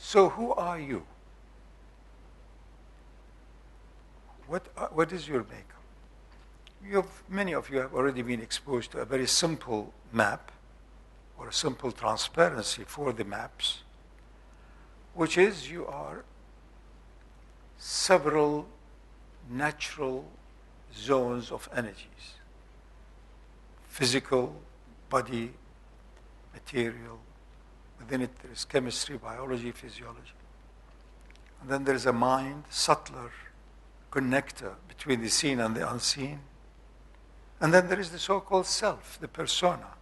So who are you? What is your makeup? Many of you have already been exposed to a very simple map or a simple transparency for the maps, which is you are several natural zones of energies. Physical, body, material. Within it there is chemistry, biology, physiology. And then there is a mind, subtler connector between the seen and the unseen. And then there is the so-called self, the persona,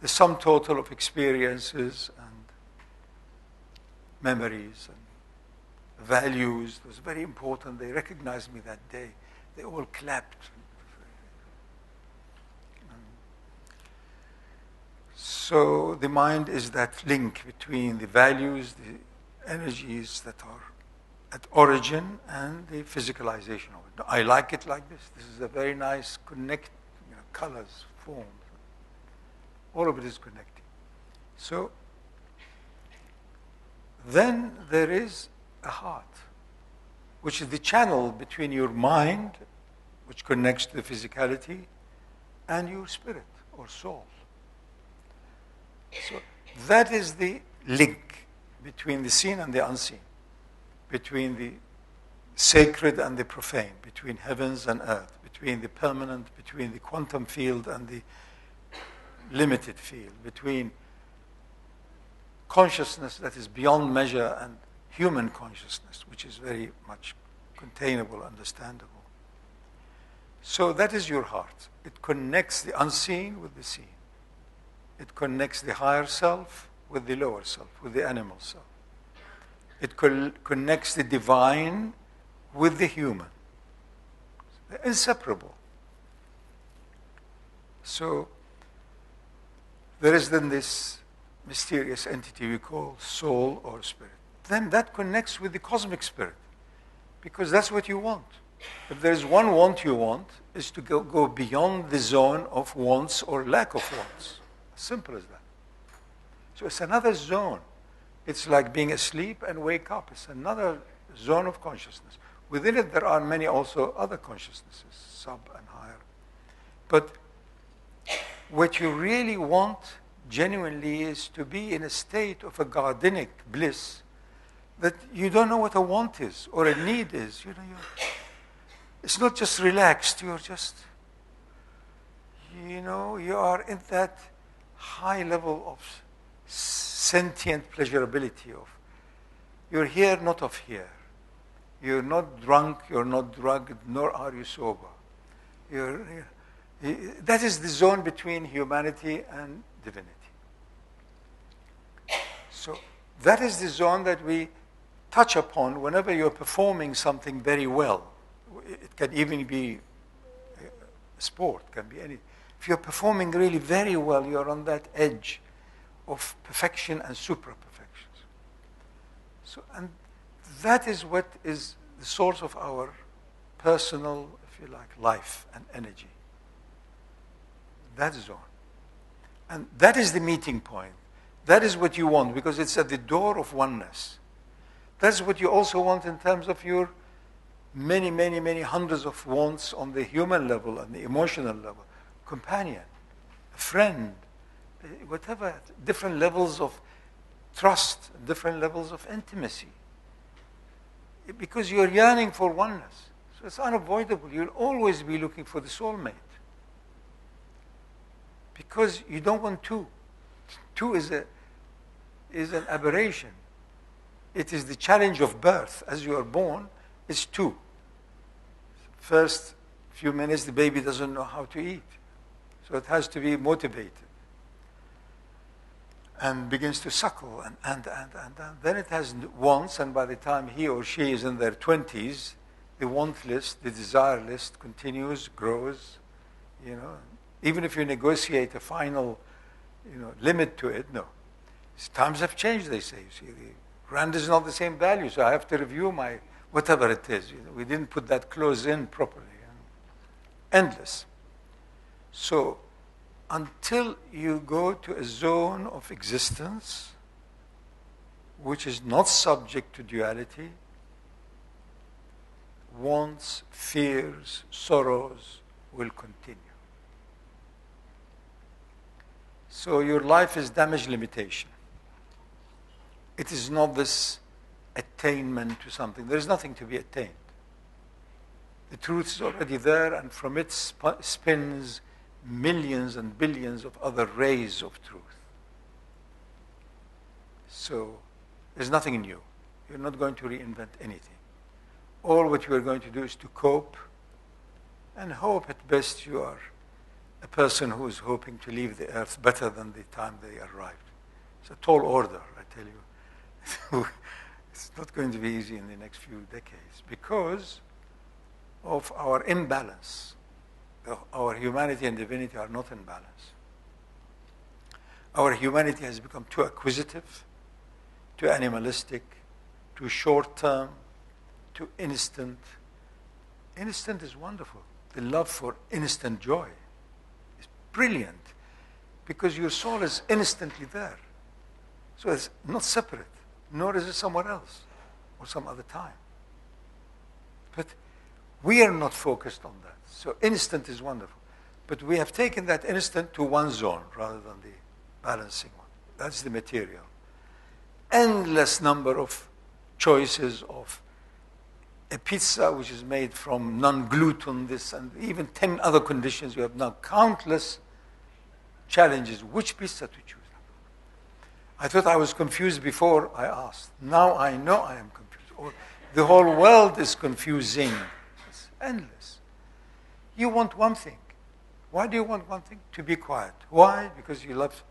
the sum total of experiences and memories and values. It was very important. They recognized me that day. They all clapped. So the mind is that link between the values, the energies that are at origin and the physicalization of it. I like it like this. This is a very nice colors, forms. All of it is connecting. So then there is a heart, which is the channel between your mind, which connects to the physicality, and your spirit or soul. So that is the link between the seen and the unseen, between the sacred and the profane, between heavens and earth, between the permanent, between the quantum field and the limited field, between consciousness that is beyond measure and human consciousness, which is very much containable, understandable. So that is your heart. It connects the unseen with the seen. It connects the higher self with the lower self, with the animal self. It connects the divine with the human. They're inseparable. So there is then this mysterious entity we call soul or spirit. Then that connects with the cosmic spirit, because that's what you want. If there is one want you want, is to go beyond the zone of wants or lack of wants. Simple as that. So it's another zone. It's like being asleep and wake up. It's another zone of consciousness. Within it, there are many also other consciousnesses, sub and higher. But what you really want genuinely is to be in a state of a Gardenic bliss that you don't know what a want is or a need is. It's not just relaxed. You're just, you are in that high level of sentient pleasurability of you're here, not of here. You're not drunk, you're not drugged, nor are you sober. That is the zone between humanity and divinity. So that is the zone that we touch upon whenever you're performing something very well. It can even be a sport, can be anything. If you're performing really very well, you're on that edge of perfection and super-perfections. So, and that is what is the source of our personal, if you like, life and energy. That zone. And that is the meeting point. That is what you want, because it's at the door of oneness. That's what you also want in terms of your many, many, many hundreds of wants on the human level and the emotional level. Companion, a friend, whatever, different levels of trust, different levels of intimacy. Because you're yearning for oneness. So it's unavoidable. You'll always be looking for the soulmate. Because you don't want two. Two is an aberration. It is the challenge of birth. As you are born, it's two. First few minutes, the baby doesn't know how to eat. So it has to be motivated. And begins to suckle. And then it has wants, and by the time he or she is in their 20s, the want list, the desire list continues, grows. Even if you negotiate a final limit to it, no. Times have changed, they say. You see, the rand is not the same value, so I have to review my whatever it is. We didn't put that clause in properly. Endless. So, until you go to a zone of existence which is not subject to duality, wants, fears, sorrows will continue. So your life is damage limitation. It is not this attainment to something. There is nothing to be attained. The truth is already there, and from it spins millions and billions of other rays of truth. So there's nothing new. You're not going to reinvent anything. All what you are going to do is to cope and hope at best you are a person who is hoping to leave the earth better than the time they arrived. It's a tall order, I tell you. It's not going to be easy in the next few decades because of our imbalance. Our humanity and divinity are not in balance. Our humanity has become too acquisitive, too animalistic, too short-term, too instant. Instant is wonderful. The love for instant joy is brilliant because your soul is instantly there. So it's not separate, nor is it somewhere else or some other time. But we are not focused on that. So instant is wonderful. But we have taken that instant to one zone rather than the balancing one. That's the material. Endless number of choices of a pizza which is made from non-gluten, this, and even 10 other conditions. You have now countless challenges. Which pizza to choose? I thought I was confused before I asked. Now I know I am confused. Or the whole world is confusing. It's endless. You want one thing. Why do you want one thing? To be quiet. Why? Because you love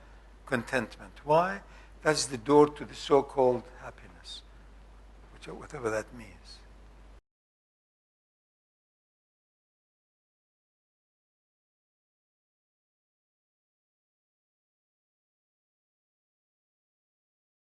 contentment. Why? That's the door to the so-called happiness, whatever that means.